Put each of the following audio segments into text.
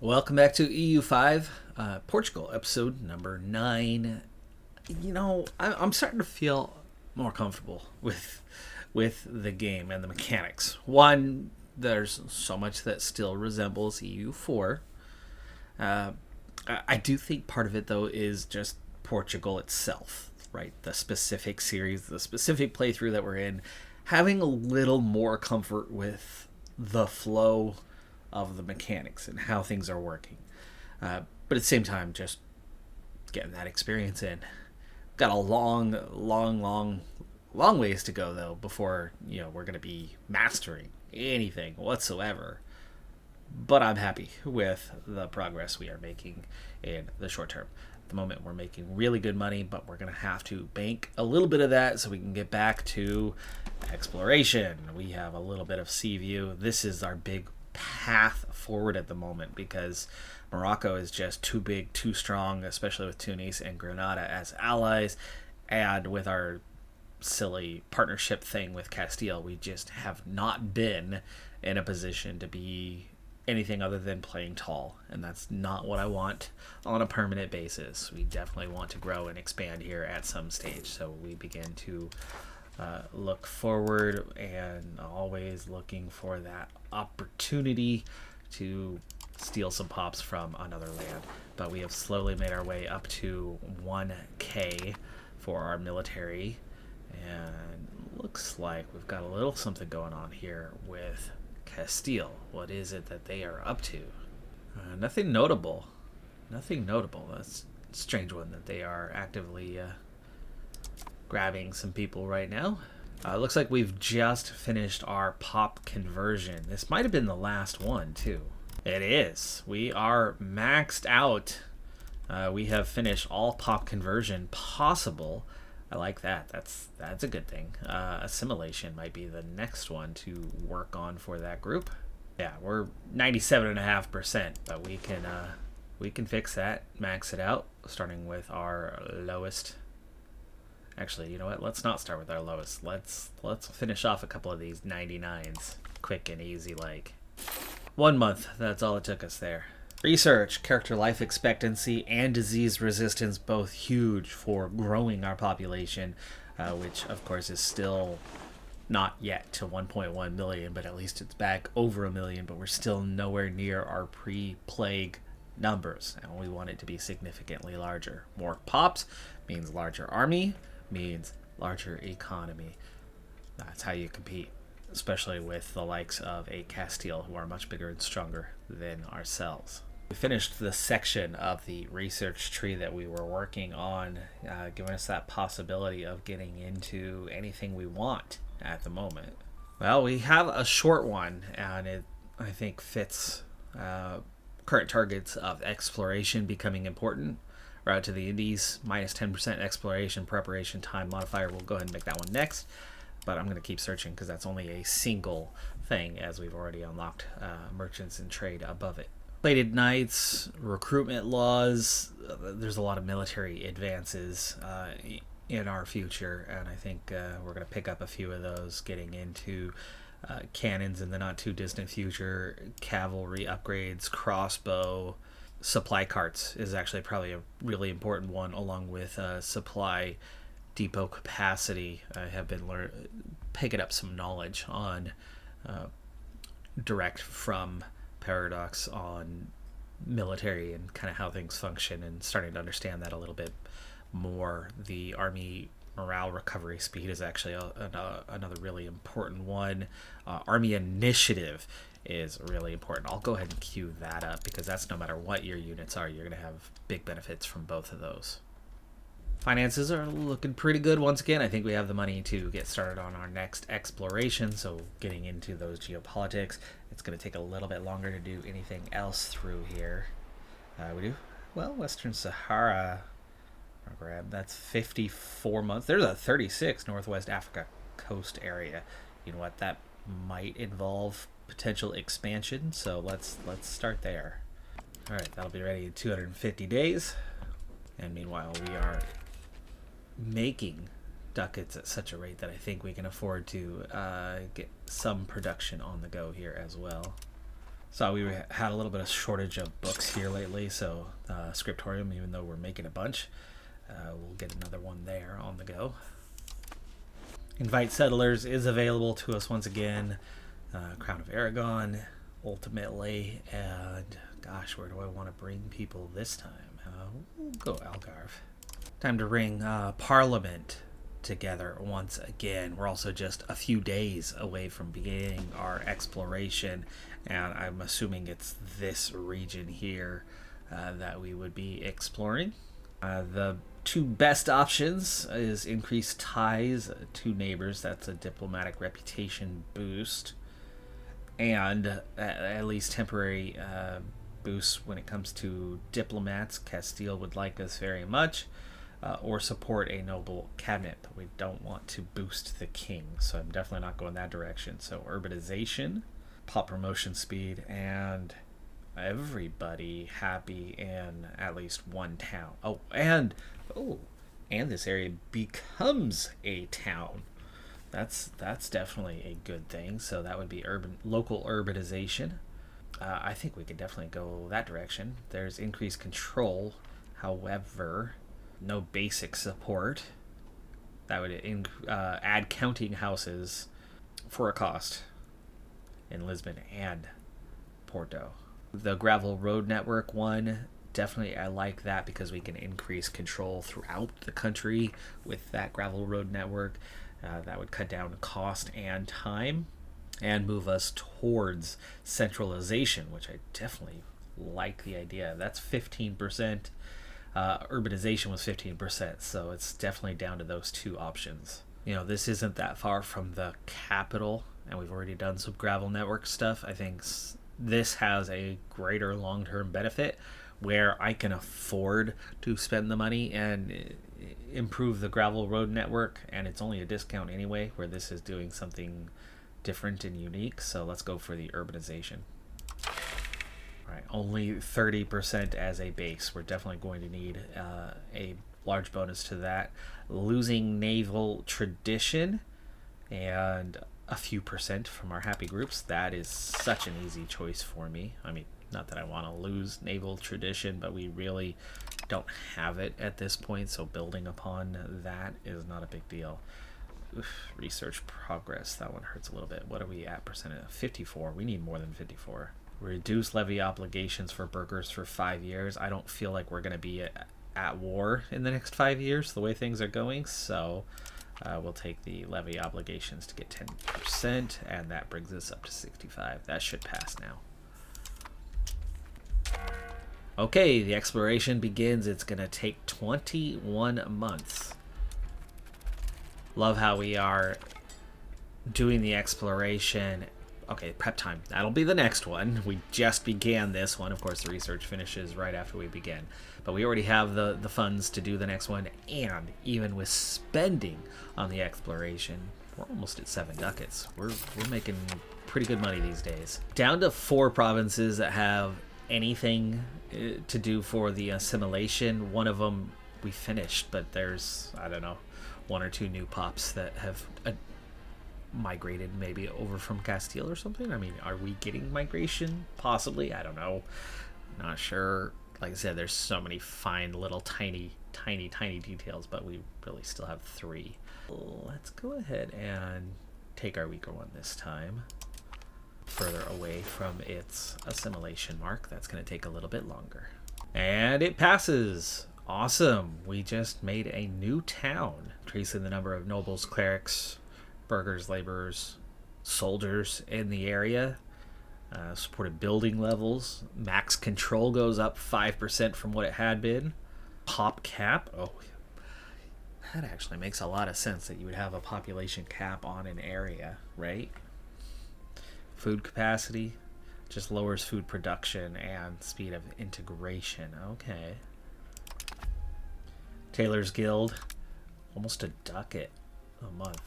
Welcome back to EU5, Portugal, episode number 9. I'm starting to feel more comfortable with the game and the mechanics. One, there's so much that still resembles EU4. I do think part of it, though, is just Portugal itself, right? The specific series, the specific playthrough that we're in, having a little more comfort with the flow of the mechanics and how things are working. But at the same time, just getting that experience in. Got a long ways to go, though, before we're going to be mastering anything whatsoever. But I'm happy with the progress we are making in the short term. At the moment, we're making really good money, but we're going to have to bank a little bit of that so we can get back to exploration. We have a little bit of sea view. This is our big path forward at the moment because Morocco is just too big, too strong, especially with Tunis and Grenada as allies, and with our silly partnership thing with Castile, we just have not been in a position to be anything other than playing tall, and that's not what I want on a permanent basis. We definitely want to grow and expand here at some stage, so we begin to look forward and always looking for that opportunity to steal some pops from another land. But we have slowly made our way up to 1K for our military, and looks like we've got a little something going on here with Castile. What is it that they are up to? Nothing notable. Nothing notable. That's a strange one that they are actively grabbing some people right now. Looks like we've just finished our pop conversion. This might have been the last one, too. It is. We are maxed out. We have finished all pop conversion possible. I like that. That's a good thing. Assimilation might be the next one to work on for that group. Yeah, we're 97.5%, but we can fix that, max it out, starting with our lowest. Actually, you know what? Let's not start with our lowest. Let's finish off a couple of these 99s, quick and easy like. 1 month. That's all it took us there. Research, character life expectancy, and disease resistance, both huge for growing our population, which of course is still not yet to 1.1 million, but at least it's back over a million, but we're still nowhere near our pre-plague numbers, and we want it to be significantly larger. More pops means larger army, means larger economy. That's how you compete, especially with the likes of a Castile, who are much bigger and stronger than ourselves. We finished the section of the research tree that we were working on, giving us that possibility of getting into anything we want at the moment. Well, we have a short one, and it, I think, fits current targets of exploration becoming important. Route to the Indies, minus 10% exploration preparation time modifier. We'll go ahead and make that one next, but I'm going to keep searching because that's only a single thing, as we've already unlocked merchants and trade above it. Plated Knights, recruitment laws. There's a lot of military advances in our future, and I think we're going to pick up a few of those, getting into cannons in the not too distant future, cavalry upgrades, crossbow. Supply carts is actually probably a really important one, along with supply depot capacity. I have been picking up some knowledge on direct from Paradox on military and kind of how things function, and starting to understand that a little bit more. The army morale recovery speed is actually another really important one. Army initiative is really important. I'll go ahead and queue that up because that's no matter what your units are, you're going to have big benefits from both of those. Finances are looking pretty good once again. I think we have the money to get started on our next exploration, so getting into those geopolitics. It's going to take a little bit longer to do anything else through here. We do? Well, Western Sahara grab. That's 54 months. There's a 36 Northwest Africa coast area. You know what? That might involve potential expansion, so let's start there. All right, that'll be ready in 250 days. And meanwhile, we are making ducats at such a rate that I think we can afford to get some production on the go here as well. So we had a little bit of shortage of books here lately, so Scriptorium, even though we're making a bunch, we'll get another one there on the go. Invite Settlers is available to us once again. Crown of Aragon, ultimately, and gosh, where do I want to bring people this time? We'll go Algarve. Time to bring Parliament together once again. We're also just a few days away from beginning our exploration, and I'm assuming it's this region here that we would be exploring. The two best options is increased ties to neighbors. That's a diplomatic reputation boost, and at least temporary boosts when it comes to diplomats. Castile would like this very much. Or support a noble cabinet, but we don't want to boost the king, so I'm definitely not going that direction. So urbanization, pop promotion speed, and everybody happy in at least one town. And this area becomes a town. That's definitely a good thing. So that would be local urbanization. I think we could definitely go that direction. There's increased control, however, no basic support. That would add counting houses for a cost in Lisbon and Porto. The gravel road network one, definitely I like that because we can increase control throughout the country with that gravel road network. That would cut down cost and time and move us towards centralization, which I definitely like the idea. That's 15%. Urbanization was 15%, so it's definitely down to those two options. This isn't that far from the capital, and we've already done some gravel network stuff. I think this has a greater long-term benefit where I can afford to spend the money and improve the gravel road network, and it's only a discount anyway, where this is doing something different and unique. So let's go for the urbanization. Right, only 30% as a base. We're definitely going to need a large bonus to that. Losing naval tradition and a few percent from our happy groups. That is such an easy choice for me. I mean, not that I want to lose naval tradition, but we really don't have it at this point, so building upon that is not a big deal. Research progress, that one hurts a little bit. What are we at percentage? 54. We need more than 54. Reduce levy obligations for burghers for 5 years. I don't feel like we're going to be at war in the next 5 years the way things are going, so we'll take the levy obligations to get 10%, and that brings us up to 65. That should pass now. Okay, the exploration begins. It's going to take 21 months. Love how we are doing the exploration. Okay, prep time. That'll be the next one. We just began this one. Of course, the research finishes right after we begin. But we already have the funds to do the next one. And even with spending on the exploration, we're almost at 7 ducats. We're making pretty good money these days. Down to 4 provinces that have anything to do for the assimilation. One of them we finished, but there's, I don't know, 1 or 2 new pops that have migrated maybe over from Castile or something. I mean, are we getting migration? Possibly. I don't know. Not sure. Like I said, there's so many fine little tiny details, but we really still have 3. Let's go ahead and take our weaker one this time. Further away from its assimilation mark. That's going to take a little bit longer. And it passes. Awesome. We just made a new town, increasing the number of nobles, clerics, burghers, laborers, soldiers in the area. Supported building levels. Max control goes up 5% from what it had been. Pop cap. Oh, that actually makes a lot of sense that you would have a population cap on an area, right? Food capacity just lowers food production and speed of integration. Okay. Tailor's Guild, almost a ducat a month.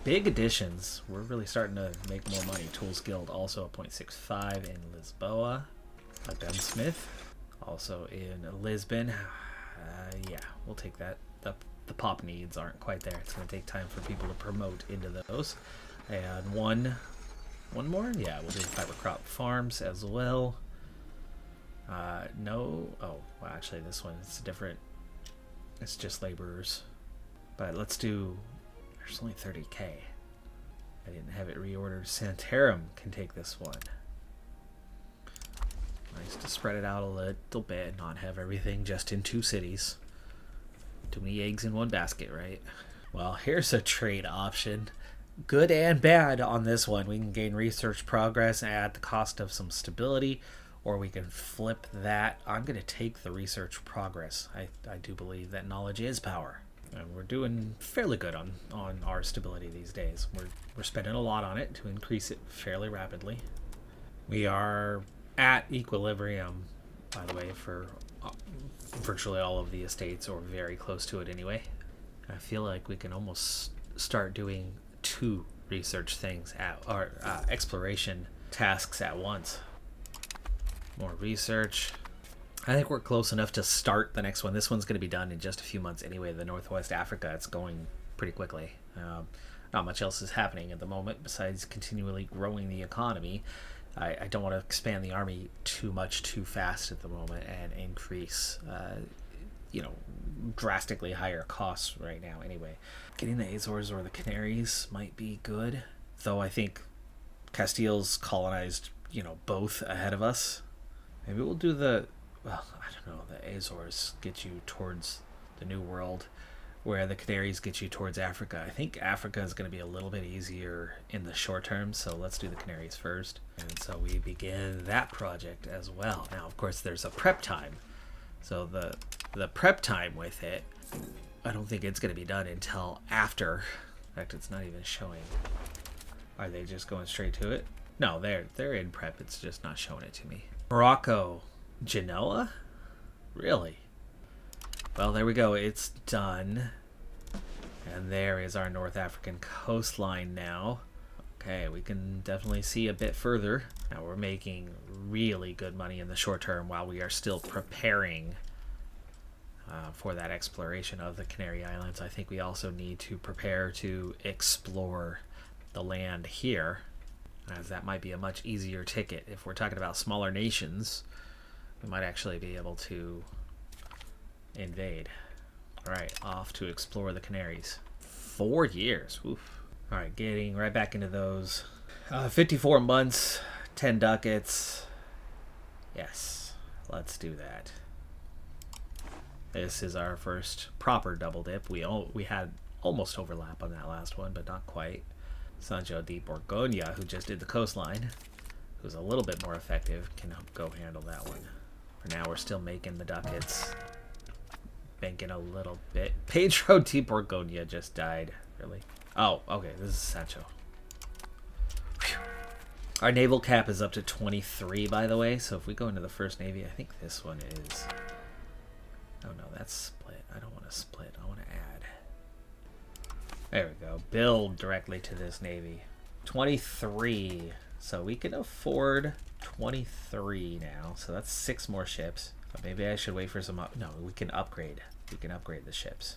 Big additions. We're really starting to make more money. Tools Guild also a 0.65 in Lisboa. A gunsmith also in Lisbon. Yeah, we'll take that. The pop needs aren't quite there. It's going to take time for people to promote into those. And 1 one more? Yeah, we'll do fiber crop farms as well. No. Oh, well, actually, this one is different. It's just laborers. But let's do. There's only 30k. I didn't have it reordered. Santarum can take this one. Nice to spread it out a little bit, not have everything just in 2 cities. Too many eggs in one basket, right? Well, here's a trade option. Good and bad on this one. We can gain research progress at the cost of some stability, or we can flip that. I'm going to take the research progress. I do believe that knowledge is power. And we're doing fairly good on our stability these days. We're spending a lot on it to increase it fairly rapidly. We are at equilibrium, by the way, for virtually all of the estates, or very close to it anyway. I feel like we can almost start doing 2 research things or exploration tasks at once. More research. I think we're close enough to start the next one. This one's going to be done in just a few months anyway. The Northwest Africa, it's going pretty quickly. Not much else is happening at the moment besides continually growing the economy. I don't want to expand the army too much too fast at the moment and increase, drastically higher costs right now anyway. Getting the Azores or the Canaries might be good, though I think Castile's colonized, both ahead of us. Maybe we'll do the Azores get you towards the New World, where the Canaries get you towards Africa. I think Africa is going to be a little bit easier in the short term, so let's do the Canaries first. And so we begin that project as well. Now, of course, there's a prep time. So the prep time with it, I don't think it's going to be done until after. In fact, it's not even showing. Are they just going straight to it? No, they're in prep. It's just not showing it to me. Morocco, Genoa? Really? Well, there we go. It's done. And there is our North African coastline now. Okay, we can definitely see a bit further. Now we're making really good money in the short term while we are still preparing for that exploration of the Canary Islands. I think we also need to prepare to explore the land here, as that might be a much easier ticket. If we're talking about smaller nations, we might actually be able to invade. Alright, off to explore the Canaries. 4 years. Oof. Alright, getting right back into those. 54 months, 10 ducats. Yes, let's do that. This is our first proper double dip. We had almost overlap on that last one, but not quite. Sancho de Borgoña, who just did the coastline, who's a little bit more effective, can go handle that one. For now, we're still making the ducats. Banking a little bit. Pedro de Borgoña just died. Really? Oh, okay. This is Sancho. Whew. Our naval cap is up to 23, by the way. So if we go into the first navy, I think this one is... Oh, no, that's split. I don't want to split. I want to add. There we go. Build directly to this navy. 23. So we can afford 23 now. So that's 6 more ships. But maybe I should wait for some... No, we can upgrade. We can upgrade the ships.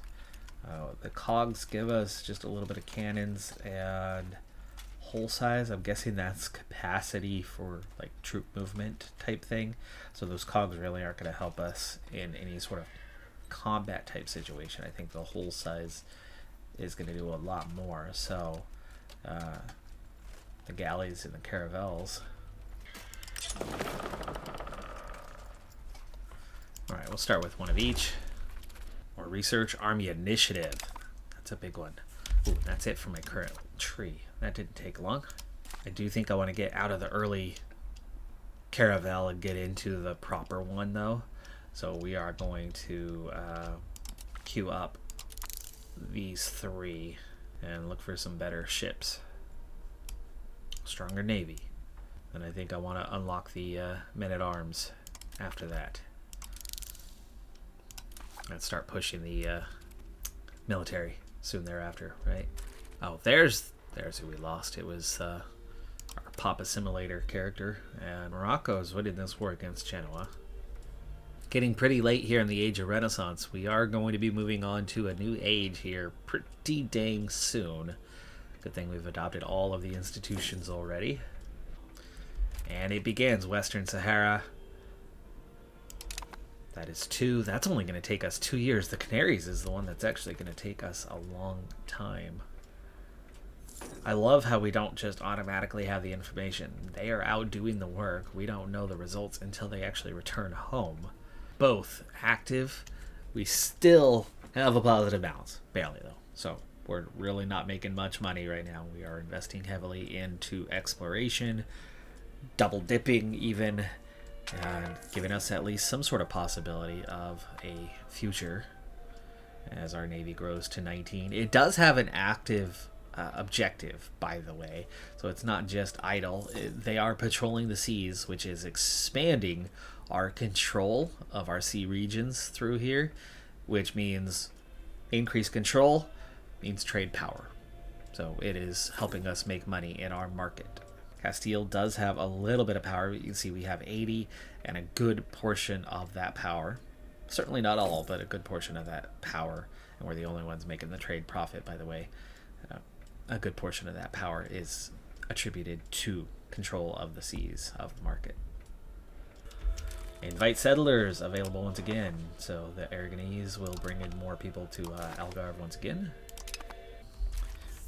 The cogs give us just a little bit of cannons and hull size. I'm guessing that's capacity for like troop movement type thing. So those cogs really aren't going to help us in any sort of combat type situation. I think the hull size is going to do a lot more. So the galleys and the caravels. Alright, we'll start with one of each. More research, army initiative. That's a big one. Ooh, that's it for my current tree. That didn't take long. I do think I want to get out of the early caravel and get into the proper one, though. So we are going to queue up these 3 and look for some better ships. Stronger navy. And I think I want to unlock the men-at-arms after that. And start pushing the military soon thereafter, right? Oh, there's who we lost. It was our pop assimilator character. And Morocco's winning this war against Genoa. Getting pretty late here in the Age of Renaissance. We are going to be moving on to a new age here pretty dang soon. Good thing we've adopted all of the institutions already. And it begins. Western Sahara. That is 2. That's only going to take us 2 years. The Canaries is the one that's actually going to take us a long time. I love how we don't just automatically have the information. They are out doing the work. We don't know the results until they actually return home. Both active. We still have a positive balance. Barely, though. So we're really not making much money right now. We are investing heavily into exploration, double dipping even, and giving us at least some sort of possibility of a future as our Navy grows to 19. It does have an active objective, by the way, so it's not just idle. They are patrolling the seas, which is expanding our control of our sea regions through here, which means increased control means trade power. So it is helping us make money in our market. Castile does have a little bit of power. You can see we have 80 and a good portion of that power. Certainly not all, but a good portion of that power. And we're the only ones making the trade profit, by the way. A good portion of that power is attributed to control of the seas of the market. Invite settlers available once again. So the Aragonese will bring in more people to Algarve once again.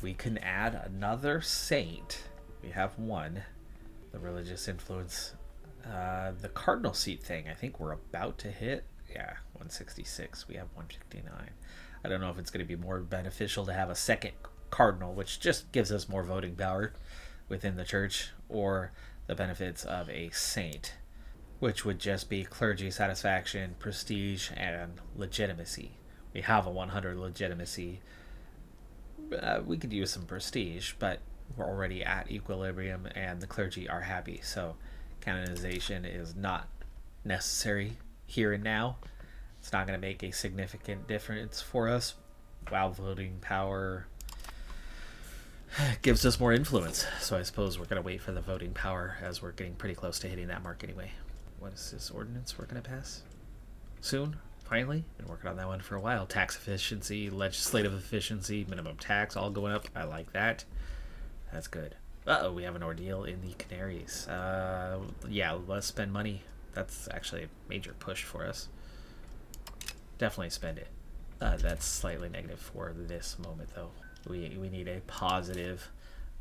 We can add another saint. We have one. The religious influence. The cardinal seat thing, I think we're about to hit. Yeah, 166. We have 159. I don't know if it's going to be more beneficial to have a second cardinal, which just gives us more voting power within the church, or the benefits of a saint, which would just be clergy satisfaction, prestige, and legitimacy. We have a 100 legitimacy. We could use some prestige, but we're already at equilibrium and the clergy are happy, so canonization is not necessary here and now. It's not going to make a significant difference for us, while voting power gives us more influence. So I suppose we're going to wait for the voting power, as we're getting pretty close to hitting that mark anyway. What is this ordinance we're going to pass soon? Finally, been working on that one for a while. Tax efficiency, legislative efficiency, minimum tax, all going up. I like that. That's good. Uh-oh, we have an ordeal in the Canaries. Yeah, let's spend money. That's actually a major push for us. Definitely spend it. That's slightly negative for this moment, though. We need a positive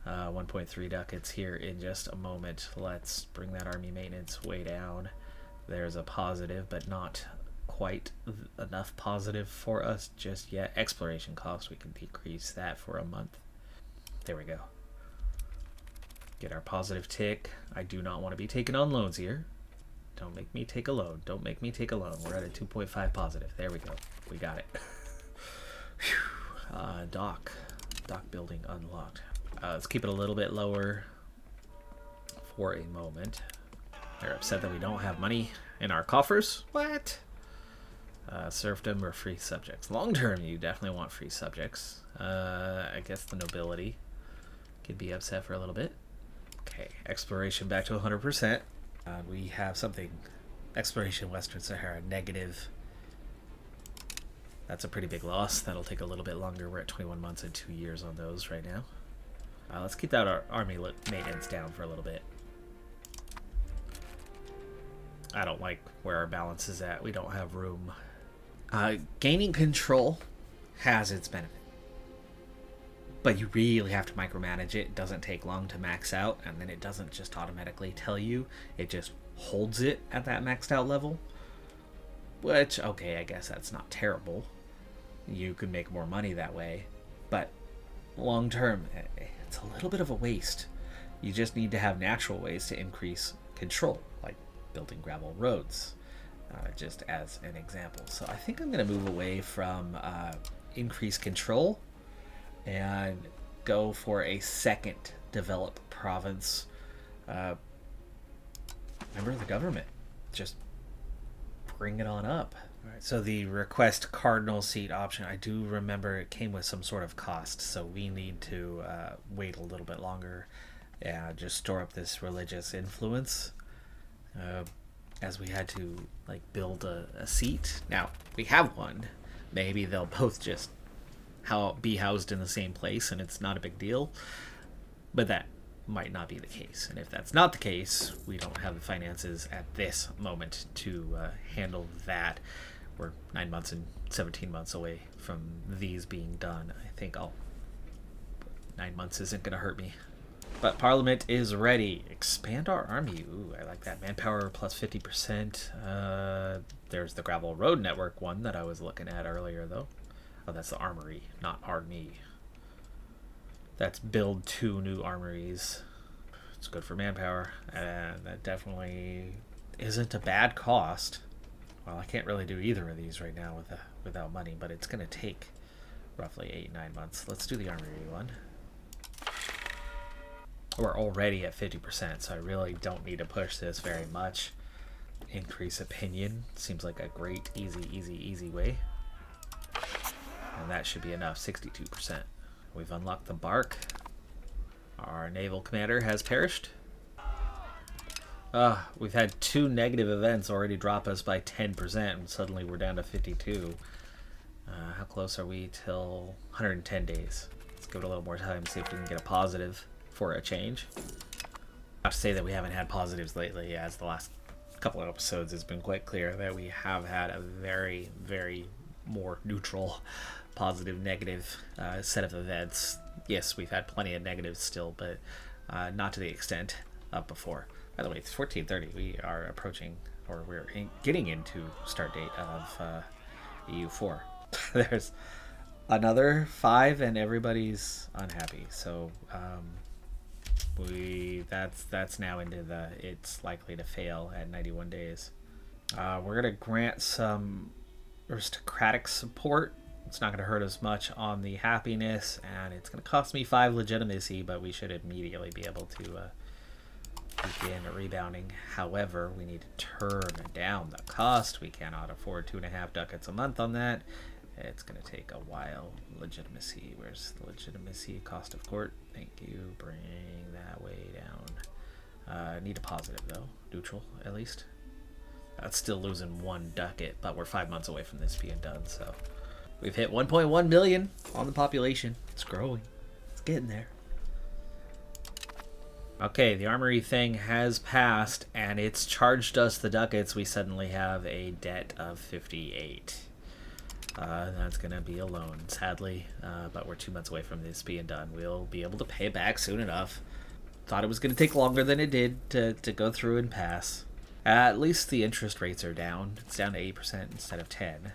1.3 ducats here in just a moment. Let's bring that army maintenance way down. There's a positive, but not quite enough positive for us just yet. Exploration cost, we can decrease that for a month. There we go. Get our positive tick. I do not want to be taking on loans here. Don't make me take a loan. Don't make me take a loan. We're at a 2.5 positive. There we go. We got it. Dock building unlocked. Let's keep it a little bit lower for a moment. They're upset that we don't have money in our coffers. What? Serfdom or free subjects. Long term, you definitely want free subjects. I guess the nobility could be upset for a little bit. Okay, exploration back to 100%. We have something. Exploration Western Sahara negative. That's a pretty big loss. That'll take a little bit longer. We're at 21 months and 2 years on those right now. Let's keep that army maintenance down for a little bit. I don't like where our balance is at. We don't have room. Gaining control has its benefit, but you really have to micromanage it. It doesn't take long to max out, and then it doesn't just automatically tell you. It just holds it at that maxed out level, which, okay, I guess that's not terrible. You can make more money that way, but long term, it's a little bit of a waste. You just need to have natural ways to increase control, like building gravel roads, just as an example. So I think I'm going to move away from increased control and go for a second developed province. Remember the government. Just bring it on up. All right, so the request cardinal seat option, I do remember it came with some sort of cost, so we need to wait a little bit longer and just store up this religious influence, as we had to build a seat. Now we have one. Maybe they'll both just be housed in the same place and it's not a big deal, but that might not be the case. And if that's not the case, we don't have the finances at this moment to handle that. We're 9 months and 17 months away from these being done. I think 9 months isn't going to hurt me. But Parliament is ready. Expand our army. Ooh, I like that. Manpower plus 50%. There's the gravel road network one that I was looking at earlier, though. Oh, that's the armory, not army. That's build 2 new armories. It's good for manpower, and that definitely isn't a bad cost. Well, I can't really do either of these right now without money, but it's going to take roughly 8-9 months. Let's do the armory one. We're already at 50%, so I really don't need to push this very much. Increase opinion seems like a great, easy way. And that should be enough, 62%. We've unlocked the bark. Our naval commander has perished. We've had 2 negative events already drop us by 10%, and suddenly we're down to 52. How close are we till 110 days? Let's give it a little more time, see if we can get a positive for a change. Not to say that we haven't had positives lately, as the last couple of episodes has been quite clear that we have had a very, very more neutral, positive, negative set of events. Yes, we've had plenty of negatives still, but not to the extent of before. By the way, it's 14:30. We are approaching, or we're getting into start date of EU4. There's another 5 and everybody's unhappy. So that's now into the it's likely to fail at 91 days. We're gonna grant some aristocratic support. It's not gonna hurt us much on the happiness, and it's gonna cost me 5 legitimacy, but we should immediately be able to begin rebounding. However, we need to turn down the cost. We cannot afford 2.5 ducats a month on that. It's going to take a while. Legitimacy. Where's the legitimacy? Cost of court. Thank you. Bring that way down. Need a positive, though. Neutral, at least. That's still losing 1 ducat, but we're 5 months away from this being done, so. We've hit 1.1 million on the population. It's growing. It's getting there. Okay, the armory thing has passed, and it's charged us the ducats. We suddenly have a debt of 58. That's going to be a loan, sadly, but we're 2 months away from this being done. We'll be able to pay it back soon enough. Thought it was going to take longer than it did to go through and pass. At least the interest rates are down. It's down to 8% instead of 10.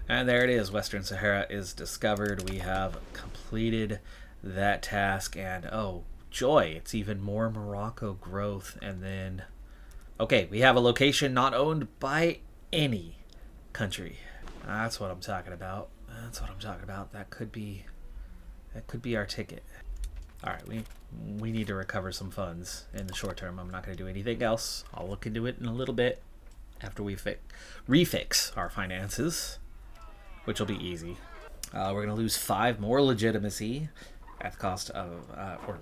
And there it is. Western Sahara is discovered. We have completed that task, and oh joy, it's even more Morocco growth. And then okay, we have a location not owned by any country. That's what I'm talking about. That could be our ticket. All right, we need to recover some funds in the short term. I'm not going to do anything else. I'll look into it in a little bit after we refix our finances, which will be easy. We're going to lose 5 more legitimacy at the cost of, or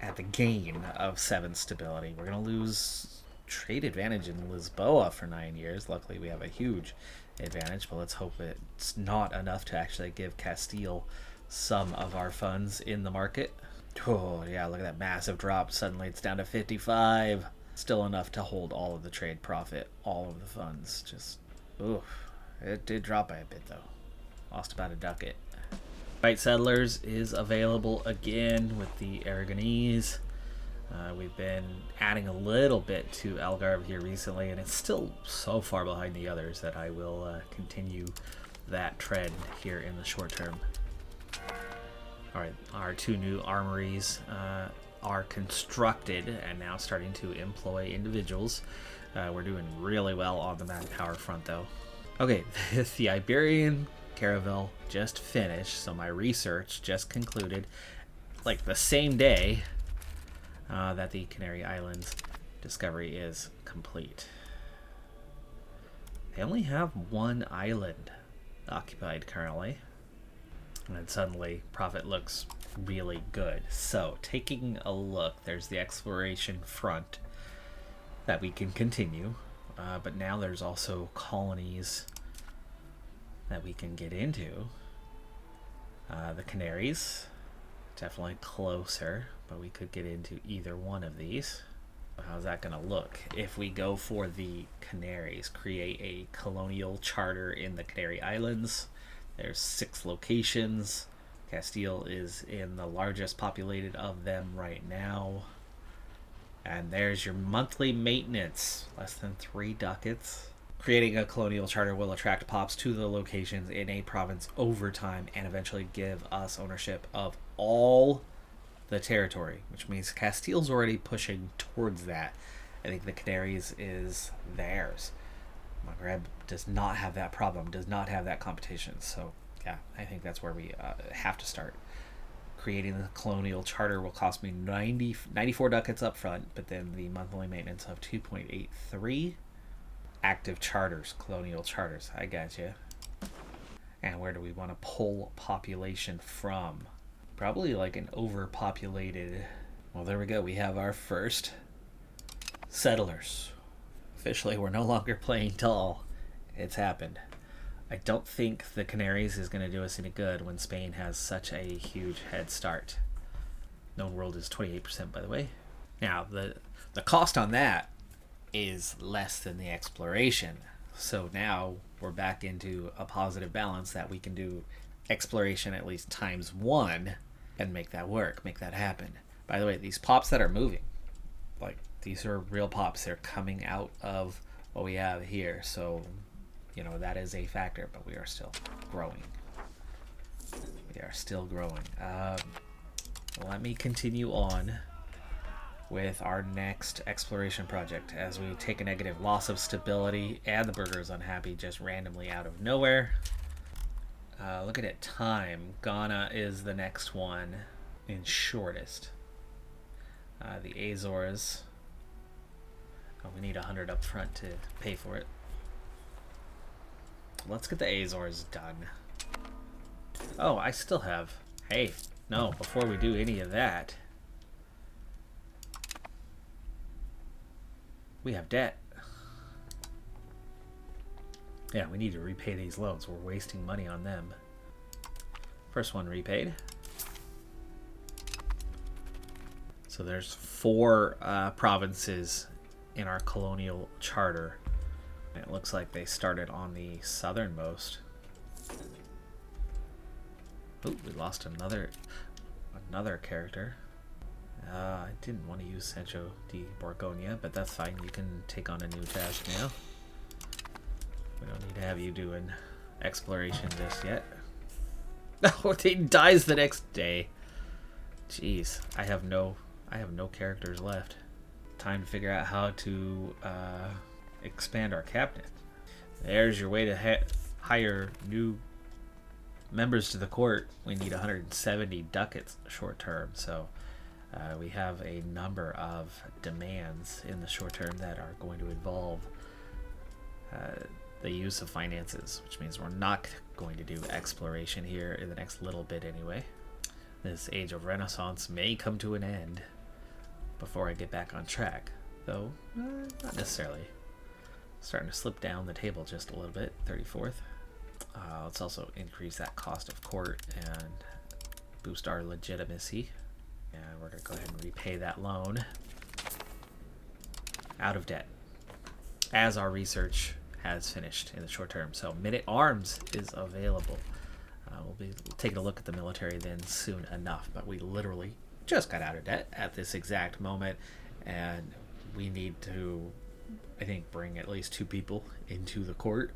at the gain of 7 stability. We're going to lose trade advantage in Lisboa for 9 years. Luckily, we have a huge advantage, but let's hope it's not enough to actually give Castile some of our funds in the market. Oh, yeah, look at that massive drop. Suddenly, it's down to 55. Still enough to hold all of the trade profit, all of the funds. Just, oof. It did drop by a bit, though. Lost about a ducat. White Settlers is available again with the Aragonese. We've been adding a little bit to Algarve here recently, and it's still so far behind the others that I will continue that trend here in the short term. Alright, our 2 new armories are constructed and now starting to employ individuals. We're doing really well on the manpower front, though. Okay, the Iberian Caravel just finished, so my research just concluded like the same day that the Canary Islands discovery is complete. They only have 1 island occupied currently, and suddenly profit looks really good. So taking a look, there's the exploration front that we can continue. But now there's also colonies that we can get into. The Canaries, definitely closer, but we could get into either one of these. How's that going to look? If we go for the Canaries, create a colonial charter in the Canary Islands. There's 6 locations. Castile is in the largest populated of them right now. And there's your monthly maintenance, less than 3 ducats. Creating a colonial charter will attract pops to the locations in a province over time and eventually give us ownership of all the territory, which means Castile's already pushing towards that. I think the Canaries is theirs. Maghreb does not have that problem, does not have that competition. So yeah, I think that's where we have to start. Creating the colonial charter will cost me 94 ducats up front, but then the monthly maintenance of 2.83. Active charters, colonial charters, I got you. And where do we want to pull population from? Probably like an overpopulated. Well, there we go. We have our first settlers. Officially, we're no longer playing tall. It's happened. I don't think the Canaries is going to do us any good when Spain has such a huge head start. Known world is 28%, by the way. Now, the cost on that is less than the exploration. So now we're back into a positive balance that we can do exploration at least ×1 and make that work, make that happen. By the way, these pops that are moving, like these are real pops. They're coming out of what we have here. So, you know, that is a factor, but we are still growing. We are still growing. Let me continue on with our next exploration project as we take a negative loss of stability and the burger is unhappy just randomly out of nowhere. Looking at time, Ghana is the next one in shortest. The Azores, we need 100 up front to pay for it. Let's get the Azores done. Oh, I still have, hey, no, before we do any of that, we have debt. Yeah, we need to repay these loans. We're wasting money on them. First one repaid. So there's 4 provinces in our colonial charter. And it looks like they started on the southernmost. Oh, we lost another character. I didn't want to use Sancho de Borgoña, but that's fine. You can take on a new task now. We don't need to have you doing exploration just yet. Oh, he dies the next day. Jeez, I have no characters left. Time to figure out how to expand our cabinet. There's your way to hire new members to the court. We need 170 ducats short term, so we have a number of demands in the short term that are going to involve the use of finances, which means we're not going to do exploration here in the next little bit anyway. This age of Renaissance may come to an end before I get back on track, though not necessarily. Starting to slip down the table just a little bit. 34th. Let's also increase that cost of court and boost our legitimacy. And we're going to go ahead and repay that loan out of debt as our research has finished in the short term. So Minute Arms is available. We'll be taking a look at the military then soon enough, but we literally just got out of debt at this exact moment, and we need to, I think, bring at least 2 people into the court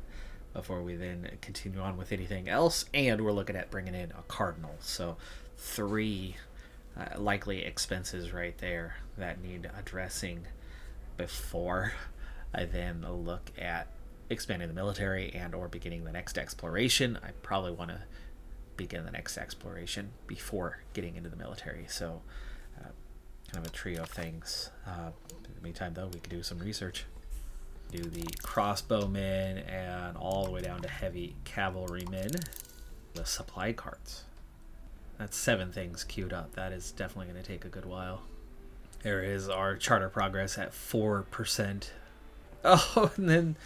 before we then continue on with anything else. And we're looking at bringing in a cardinal, so 3 likely expenses right there that need addressing before I then look at expanding the military and or beginning the next exploration. I probably want to begin the next exploration before getting into the military, so kind of a trio of things. In the meantime, though, we could do some research. Do the crossbowmen and all the way down to heavy cavalrymen. The supply carts. That's 7 things queued up. That is definitely going to take a good while. There is our charter progress at 4%. Oh, and then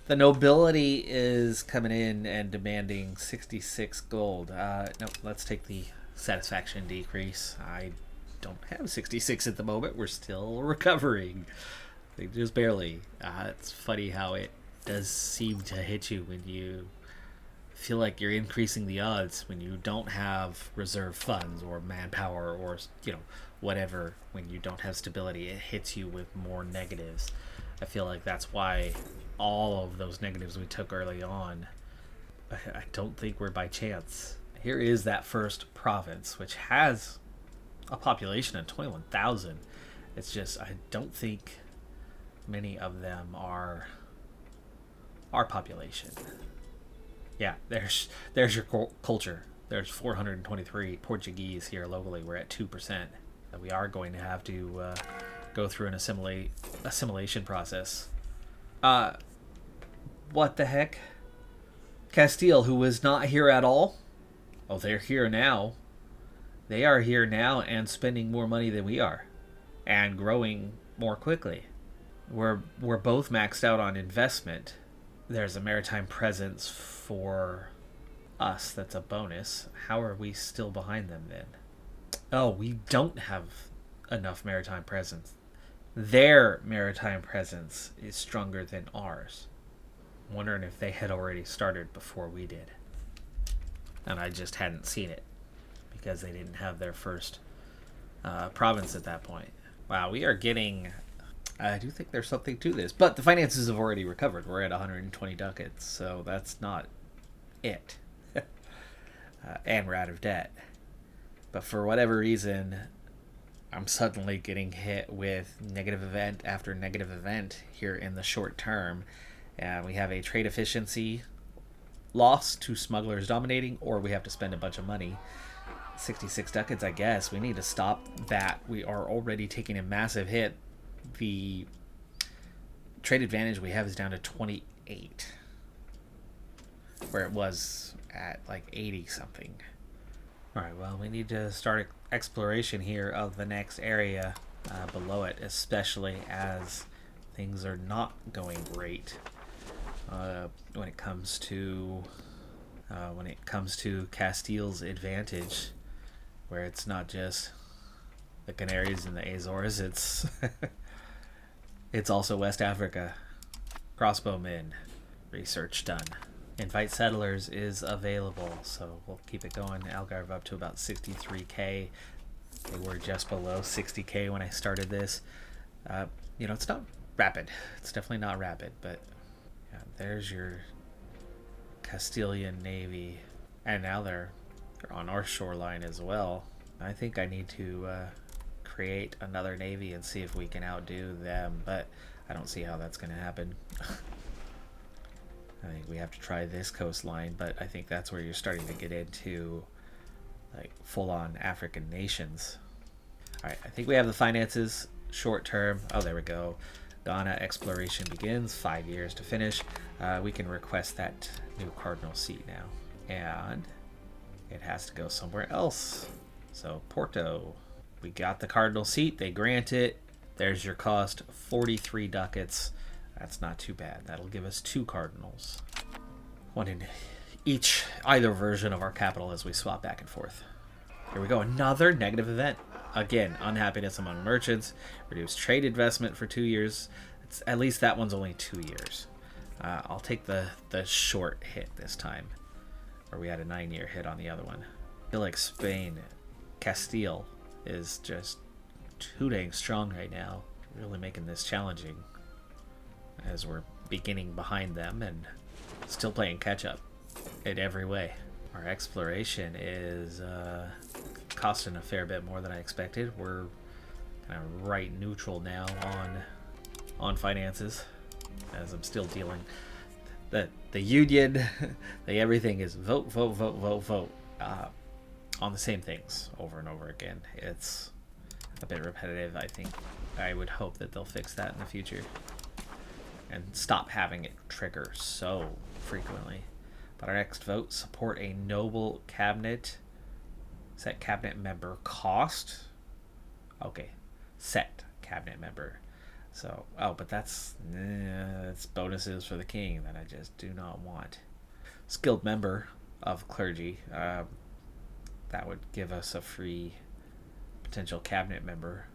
The nobility is coming in and demanding 66 gold. No, let's take the satisfaction decrease. I don't have 66 at the moment. We're still recovering. Just barely. It's funny how it does seem to hit you when you feel like you're increasing the odds when you don't have reserve funds or manpower or whatever. When you don't have stability, it hits you with more negatives. I feel like that's why all of those negatives we took early on, I don't think were by chance. Here is that first province, which has a population of 21,000. It's just I don't think many of them are our population. Yeah, there's your culture. There's 423 Portuguese here locally. We're at 2%. We are going to have to go through an assimilation process. What the heck? Castile, who was not here at all? Oh, they're here now. They are here now and spending more money than we are. And growing more quickly. We're both maxed out on investment. There's a maritime presence for us that's a bonus. How are we still behind them then? Oh, we don't have enough maritime presence. Their maritime presence is stronger than ours. I'm wondering if they had already started before we did. And I just hadn't seen it because they didn't have their first province at that point. Wow, we are getting... I do think there's something to this. But the finances have already recovered. We're at 120 ducats, so that's not it. And we're out of debt. But for whatever reason, I'm suddenly getting hit with negative event after negative event here in the short term. We have a trade efficiency loss to smugglers dominating, or we have to spend a bunch of money. 66 ducats, I guess. We need to stop that. We are already taking a massive hit. The trade advantage we have is down to 28, where it was at like 80 something. Alright, well, we need to start exploration here of the next area below it, especially as things are not going great when it comes to Castile's advantage, where it's not just the Canaries and the Azores, it's it's also West Africa. Crossbowmen research done. Invite settlers is available, so we'll keep it going. Algarve up to about 63k. They were just below 60k when I started this. It's not rapid. It's definitely not rapid, but yeah, there's your Castilian navy, and now they're on our shoreline as well. I think I need to create another navy and see if we can outdo them, but I don't see how that's going to happen. I think we have to try this coastline, but I think that's where you're starting to get into like full-on African nations. Alright, I think we have the finances short term. Oh, there we go. Ghana exploration begins, 5 years to finish. We can request that new cardinal seat now, and it has to go somewhere else. So Porto, we got the cardinal seat, they grant it. There's your cost, 43 ducats. That's not too bad. That'll give us 2 cardinals. One in either version of our capital as we swap back and forth. Here we go, another negative event. Again, unhappiness among merchants. Reduced trade investment for 2 years. At least that one's only 2 years. I'll take the short hit this time, where we had a 9-year hit on the other one. I feel like Spain, Castile, is just too dang strong right now. Really making this challenging, as we're beginning behind them and still playing catch up in every way. Our exploration is costing a fair bit more than I expected. We're kind of right neutral now on finances, as I'm still dealing. The union, everything is vote on the same things over and over again. It's a bit repetitive. I would hope that they'll fix that in the future and stop having it trigger so frequently. But our next vote, support a noble cabinet. Set cabinet member cost. Okay, set cabinet member. So, oh, but it's bonuses for the king that I just do not want. Skilled member of clergy. That would give us a free potential cabinet member.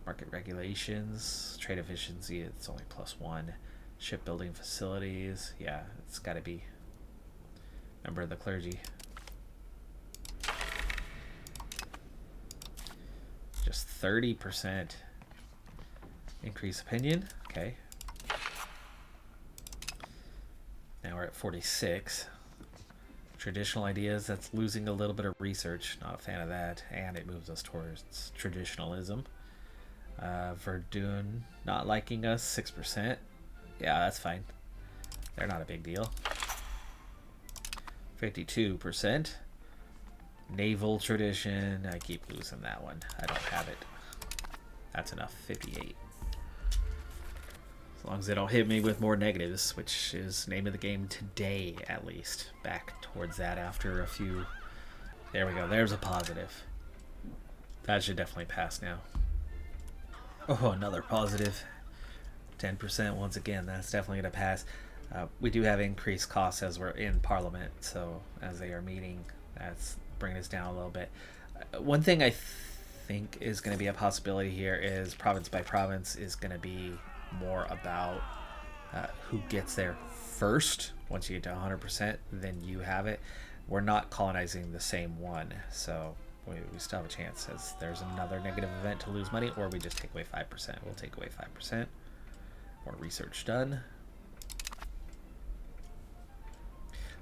Market regulations, trade efficiency, it's only +1. Shipbuilding facilities, yeah, it's got to be member of the clergy. Just 30% increase opinion. Okay. Now we're at 46. Traditional ideas, that's losing a little bit of research. Not a fan of that. And it moves us towards traditionalism. Verdun not liking us, 6%. Yeah, that's fine. They're not a big deal. 52%. Naval tradition. I keep losing that one. I don't have it. That's enough. 58. As long as they don't hit me with more negatives, which is name of the game today, at least. Back towards that after a few. There we go. There's a positive. That should definitely pass now. Oh, another positive. 10% once again. That's definitely going to pass. We do have increased costs as we're in Parliament, so as they are meeting, that's bringing us down a little bit. One thing I think is going to be a possibility here is province by province is going to be more about who gets there first. Once you get to 100%, then you have it. We're not colonizing the same one, so we still have a chance as there's another negative event to lose money, or we just take away 5%. We'll take away 5%. More research done.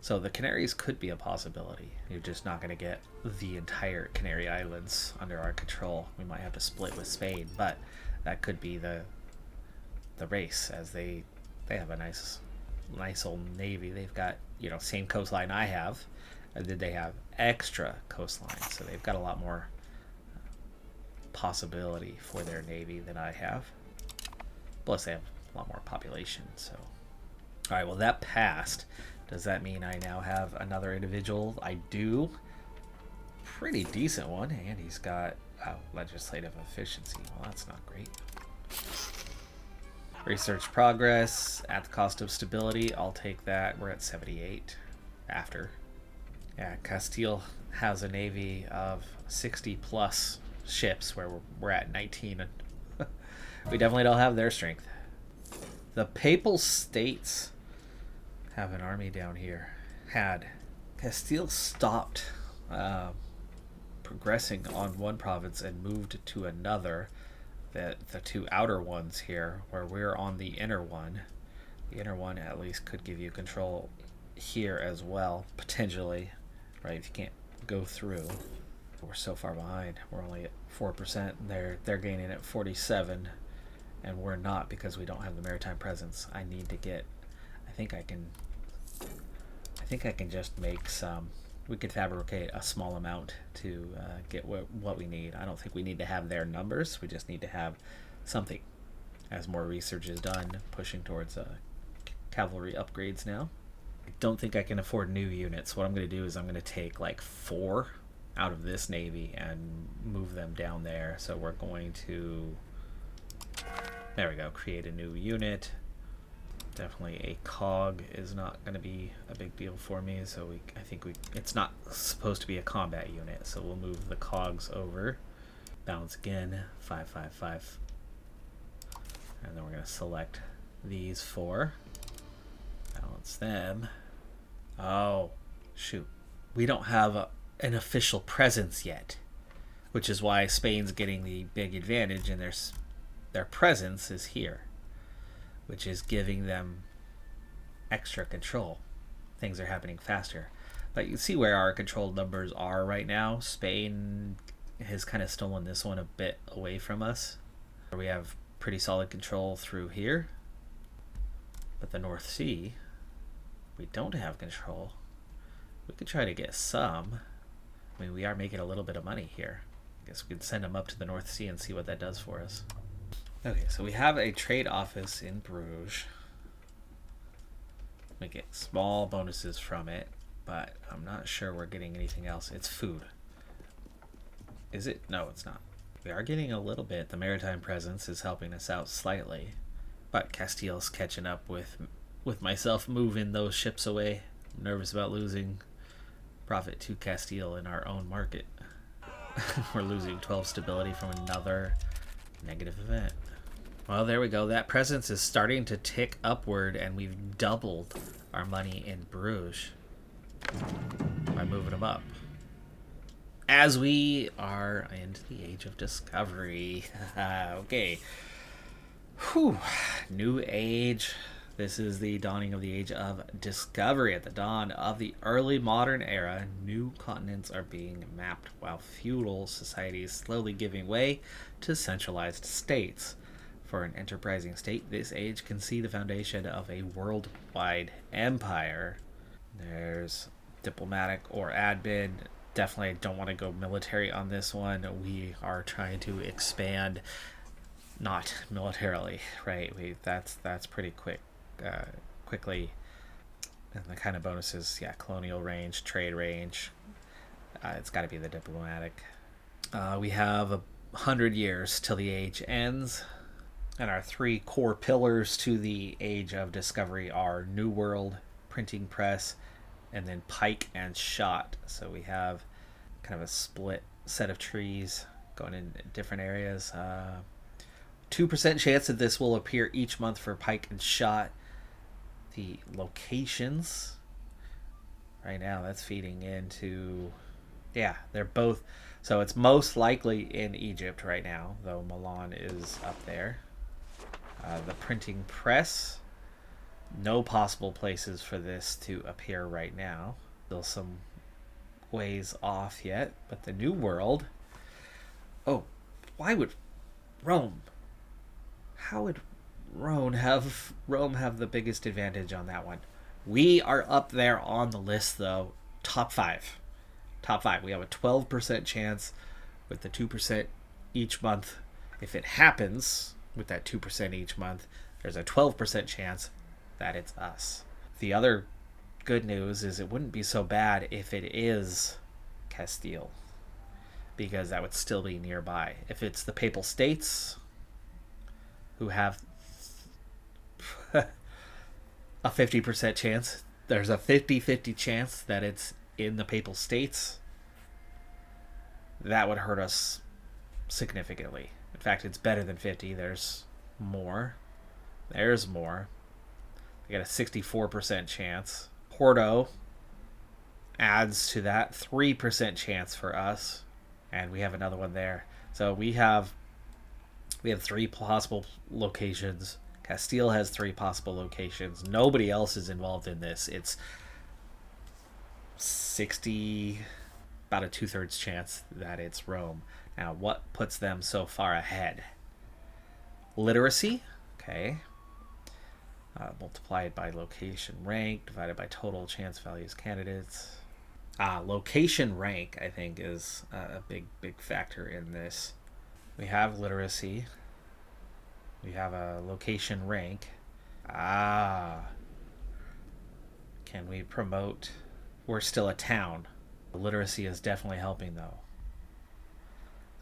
So the Canaries could be a possibility. You're just not going to get the entire Canary Islands under our control. We might have to split with Spain, but that could be the race, as they have a nice old navy. They've got, same coastline I have, and then they have extra coastline, so they've got a lot more possibility for their navy than I have. Plus, they have a lot more population. So, all right. Well, that passed. Does that mean I now have another individual? I do. Pretty decent one, and he's got legislative efficiency. Well, that's not great. Research progress at the cost of stability. I'll take that. We're at 78 after. Yeah, Castile has a navy of 60 plus ships, where we're at 19. We definitely don't have their strength. The Papal States have an army down here. Castile stopped progressing on one province and moved to another. The two outer ones here, where we're on the inner one. The inner one at least could give you control here as well, potentially, right? If you can't go through. We're so far behind. We're only at 4%. They're gaining at 47, and we're not, because we don't have the maritime presence. I need to get. I think I can just make some. We could fabricate a small amount to get what we need. I don't think we need to have their numbers. We just need to have something. As more research is done, pushing towards cavalry upgrades now. I don't think I can afford new units. What I'm going to do is I'm going to take like 4 out of this navy and move them down there. So we're going to, there we go, create a new unit. Definitely a cog is not going to be a big deal for me, so I think it's not supposed to be a combat unit, so we'll move the cogs over. Balance again, 5, 5, 5. And then we're going to select these 4. Balance them. Oh, shoot. We don't have an official presence yet, which is why Spain's getting the big advantage, and their presence is here, which is giving them extra control. Things are happening faster. But you can see where our controlled numbers are right now. Spain has kind of stolen this one a bit away from us. We have pretty solid control through here. But the North Sea, we don't have control. We could try to get some. I mean, we are making a little bit of money here. I guess we could send them up to the North Sea and see what that does for us. Okay, so we have a trade office in Bruges. We get small bonuses from it, but I'm not sure we're getting anything else. It's food. Is it? No, it's not. We are getting a little bit. The maritime presence is helping us out slightly. But Castile's catching up with myself moving those ships away. I'm nervous about losing profit to Castile in our own market. We're losing 12 stability from another negative event. Well, there we go. That presence is starting to tick upward, and we've doubled our money in Bruges by moving them up. As we are into the age of discovery. Okay. Whew. New age. This is the dawning of the age of discovery. At the dawn of the early modern era, new continents are being mapped while feudal society is slowly giving way to centralized states. For an enterprising state, this age can see the foundation of a worldwide empire. There's diplomatic or admin. Definitely don't want to go military on this one. We are trying to expand, not militarily, right? That's pretty quickly. And the kind of bonuses, yeah, colonial range, trade range. It's got to be the diplomatic. We have 100 years till the age ends. And our three core pillars to the age of discovery are New World, printing press, and then pike and shot. So we have kind of a split set of trees going in different areas. 2% chance that this will appear each month for pike and shot. The locations right now, that's feeding into, yeah, they're both. So it's most likely in Egypt right now, though Milan is up there. The printing press, no possible places for this to appear right now. Still some ways off yet, but the New World. Oh, why would Rome? How would Rome have the biggest advantage on that one? We are up there on the list though. Top five. We have a 12% chance with the 2% each month. If it happens with that 2% each month, there's a 12% chance that it's us. The other good news is it wouldn't be so bad if it is Castile, because that would still be nearby. If it's the Papal States, who have a 50% chance, there's a 50-50 chance that it's in the Papal States, that would hurt us significantly. In fact, it's better than 50. There's more. We got a 64% chance. Porto adds to that 3% chance for us, and we have another one there. So we have three possible locations. Castile has three possible locations. Nobody else is involved in this. It's 60, about a 2/3 chance that it's Rome. Now, what puts them so far ahead? Literacy, okay. Multiplied by location rank, divided by total chance values candidates. Location rank, I think, is a big factor in this. We have literacy. We have a location rank. Can we promote? We're still a town. Literacy is definitely helping, though.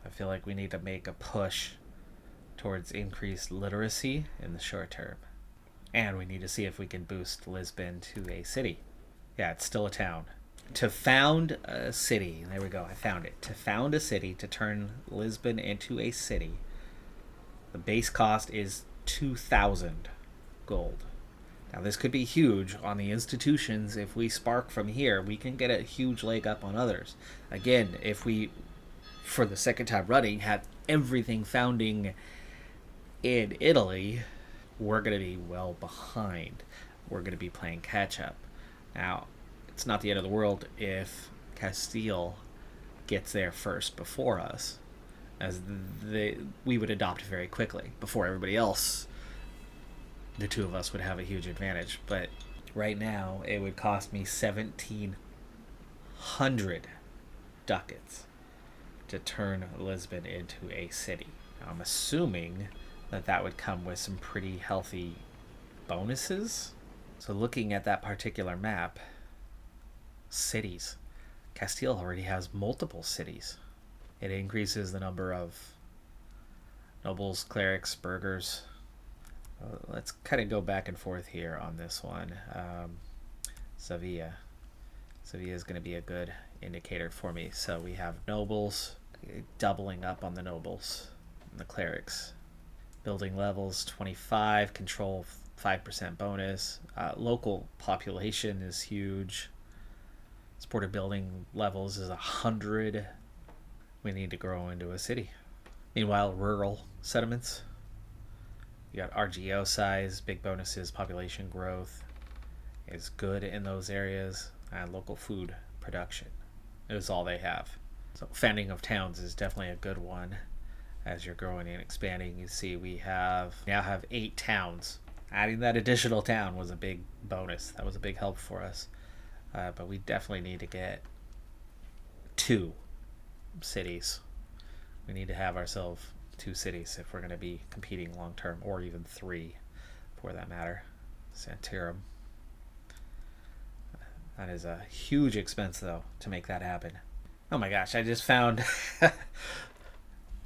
I feel like we need to make a push towards increased literacy in the short term. And we need to see if we can boost Lisbon to a city. Yeah, it's still a town. To found a city, there we go, I found it. To found a city, to turn Lisbon into a city, the base cost is 2,000 gold. Now, this could be huge on the institutions. If we spark from here, we can get a huge leg up on others. Again, if we, for the second time running, have everything founding in Italy, we're going to be well behind. We're going to be playing catch up. Now, it's not the end of the world if Castile gets there first before us, as we would adopt very quickly before everybody else. The two of us would have a huge advantage, but right now it would cost me 1,700 ducats to turn Lisbon into a city. Now, I'm assuming that would come with some pretty healthy bonuses. So looking at that particular map, cities, Castile already has multiple cities. It increases the number of Nobles, clerics, burghers. Let's kind of go back and forth here on this one. Sevilla. Sevilla is going to be a good indicator for me. So we have nobles, doubling up on the nobles and the clerics. Building levels 25, control 5% bonus. Local population is huge. Supported building levels is 100. We need to grow into a city. Meanwhile, rural settlements. You got RGO size, big bonuses, population growth is good in those areas, and local food production is all they have. So founding of towns is definitely a good one. As you're growing and expanding, you see we now have 8 towns. Adding that additional town was a big bonus. That was a big help for us. But we definitely need to get 2 cities. We need to have ourselves 2 cities if we're going to be competing long term, or even 3 for that matter. Santirum. That is a huge expense, though, to make that happen. Oh my gosh, I just found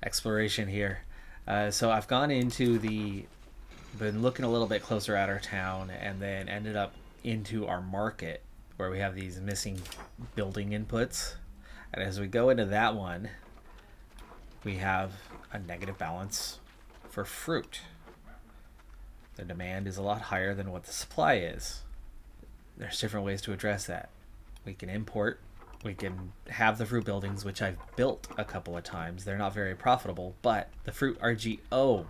exploration here. So I've gone into been looking a little bit closer at our town, and then ended up into our market where we have these missing building inputs. And as we go into that one, we have a negative balance for fruit. The demand is a lot higher than what the supply is. There's different ways to address that. We can import. We can have the fruit buildings, which I've built a couple of times. They're not very profitable, but the fruit RGO,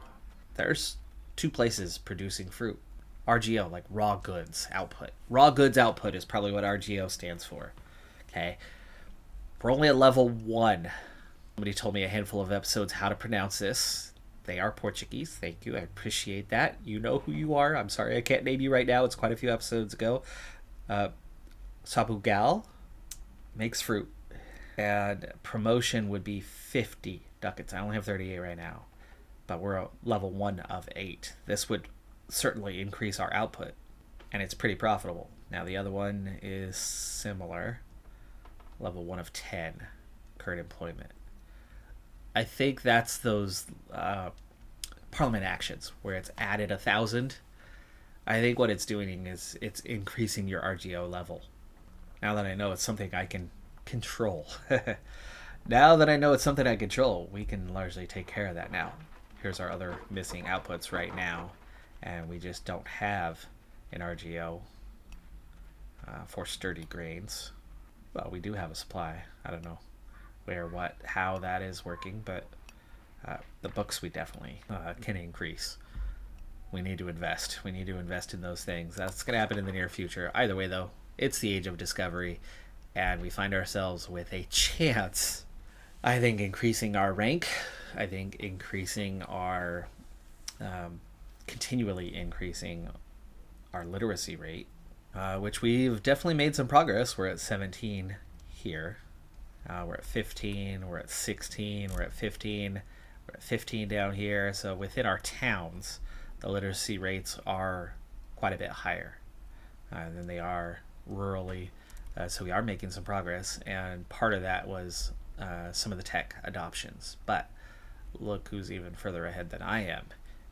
there's 2 places producing fruit. RGO, like raw goods output. Raw goods output is probably what RGO stands for. Okay. We're only at level 1. Somebody told me a handful of episodes how to pronounce this. They are Portuguese. Thank you. I appreciate that. You know who you are. I'm sorry I can't name you right now. It's quite a few episodes ago. Sabugal makes fruit. And promotion would be 50 ducats. I only have 38 right now. But we're at level 1 of 8. This would certainly increase our output. And it's pretty profitable. Now the other one is similar. Level 1 of 10. Current employment. I think that's those parliament actions where it's added 1,000. I think what it's doing is it's increasing your RGO level. Now that I know it's something I can control. Now that I know it's something I control, we can largely take care of that now. Here's our other missing outputs right now, and we just don't have an RGO for sturdy grains. Well, we do have a supply. I don't know where, what, how that is working, but the books we definitely can increase. We need to invest. We need to invest in those things. That's going to happen in the near future. Either way, though, it's the age of discovery, and we find ourselves with a chance, I think, increasing our rank. I think increasing our, continually increasing our literacy rate, which we've definitely made some progress. We're at 17 here. We're at 15, we're at 16, we're at 15, we're at 15 down here. So within our towns, the literacy rates are quite a bit higher than they are rurally. So we are making some progress, and part of that was some of the tech adoptions. But look who's even further ahead than I am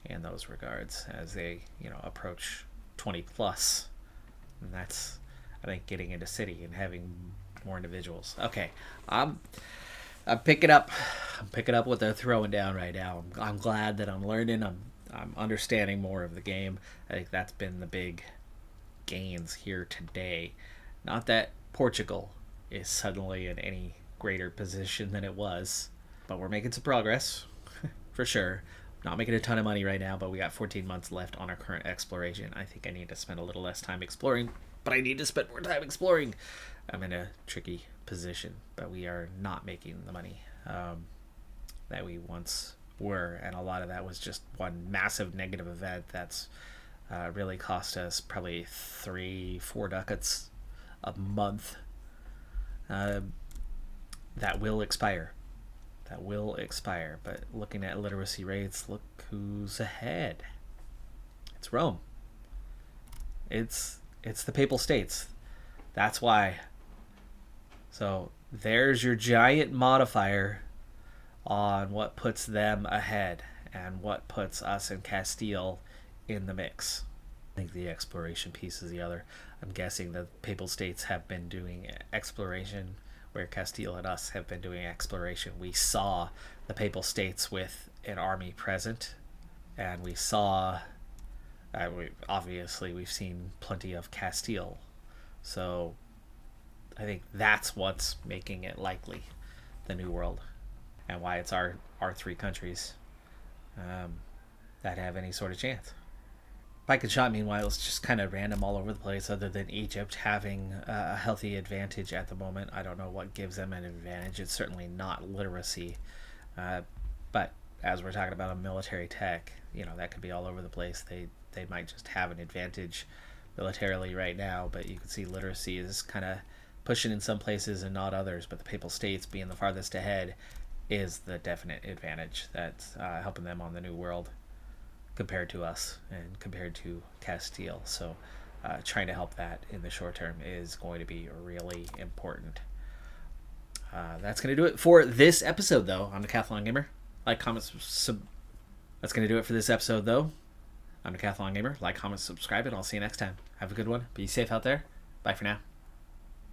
in those regards as they, approach 20 plus. And that's, I think, getting into city and having more individuals. Okay, I'm picking up what they're throwing down right now. I'm glad that I'm learning. I'm understanding more of the game. I think that's been the big gains here today. Not that Portugal is suddenly in any greater position than it was, but we're making some progress for sure. Not making a ton of money right now, but we got 14 months left on our current exploration. I think I need to spend a little less time exploring, but I need to spend more time exploring. I'm in a tricky position, but we are not making the money that we once were, and a lot of that was just one massive negative event that's really cost us probably 3-4 ducats a month. That will expire. But looking at literacy rates, look who's ahead. It's Rome. It's the Papal States. That's why. So there's your giant modifier on what puts them ahead. and what puts us and Castile in the mix. I think the exploration piece is the other. I'm guessing the Papal States have been doing exploration where Castile and us have been doing exploration. We saw the Papal States with an army present, and we saw, we've seen plenty of Castile. So I think that's what's making it likely, the New World, and why it's our three countries that have any sort of chance. Pike and shot, meanwhile, is just kind of random all over the place, other than Egypt having a healthy advantage at the moment. I don't know what gives them an advantage. It's certainly not literacy. But as we're talking about a military tech, that could be all over the place. They might just have an advantage militarily right now, but you can see literacy is kind of pushing in some places and not others. But the Papal States being the farthest ahead is the definite advantage that's helping them on the New World compared to us and compared to Castile. So trying to help that in the short term is going to be really important. That's going to do it for this episode, though. I'm Decathlon Gamer. Like, comment, That's going to do it for this episode, though. I'm Decathlon Gamer. Like, comment, subscribe, and I'll see you next time. Have a good one. Be safe out there. Bye for now.